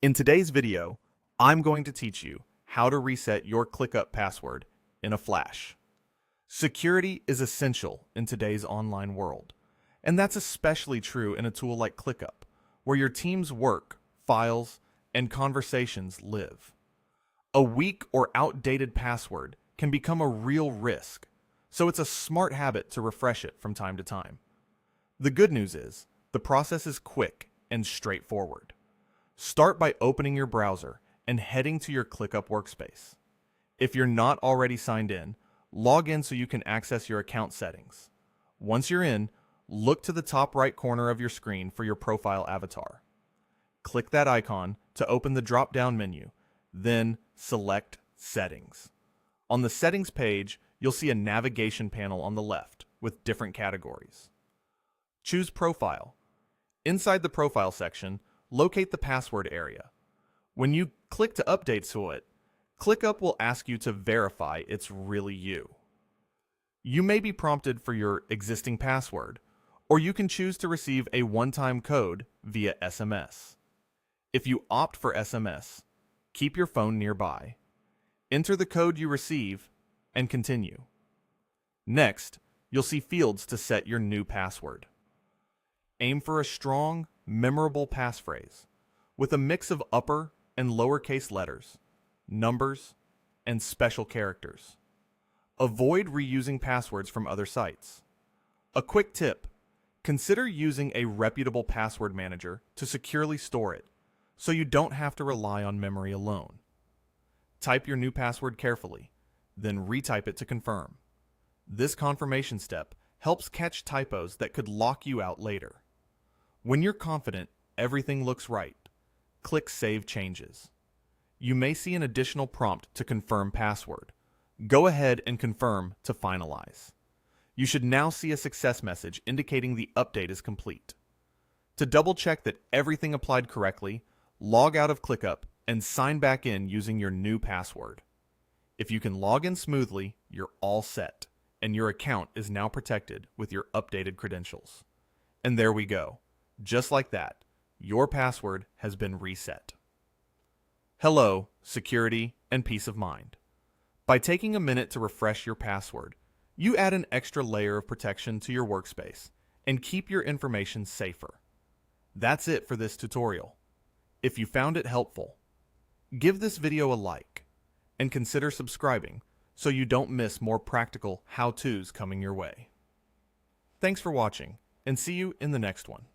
In today's video, I'm going to teach you how to reset your ClickUp password in a flash. Security is essential in today's online world, and that's especially true in a tool like ClickUp, where your team's work, files, and conversations live. A weak or outdated password can become a real risk, so it's a smart habit to refresh it from time to time. The good news is, the process is quick and straightforward. Start by opening your browser and heading to your ClickUp workspace. If you're not already signed in, log in so you can access your account settings. Once you're in, look to the top right corner of your screen for your profile avatar. Click that icon to open the drop-down menu, then select Settings. On the Settings page, you'll see a navigation panel on the left with different categories. Choose Profile. Inside the Profile section, locate the password area. When you click to update to it, ClickUp will ask you to verify it's really you. You may be prompted for your existing password, or you can choose to receive a one-time code via SMS. If you opt for SMS, keep your phone nearby. Enter the code you receive and continue. Next, you'll see fields to set your new password. Aim for a strong, memorable passphrase with a mix of upper and lowercase letters, numbers, and special characters. Avoid reusing passwords from other sites. A quick tip: consider using a reputable password manager to securely store it, so you don't have to rely on memory alone. Type your new password carefully, then retype it to confirm. This confirmation step helps catch typos that could lock you out later. When you're confident everything looks right, click Save Changes. You may see an additional prompt to confirm password. Go ahead and confirm to finalize. You should now see a success message indicating the update is complete. To double check that everything applied correctly, log out of ClickUp and sign back in using your new password. If you can log in smoothly, you're all set, and your account is now protected with your updated credentials. And there we go. Just like that, your password has been reset. Hello, security and peace of mind. By taking a minute to refresh your password, you add an extra layer of protection to your workspace and keep your information safer. That's it for this tutorial. If you found it helpful, give this video a like and consider subscribing so you don't miss more practical how-tos coming your way. Thanks for watching, and see you in the next one.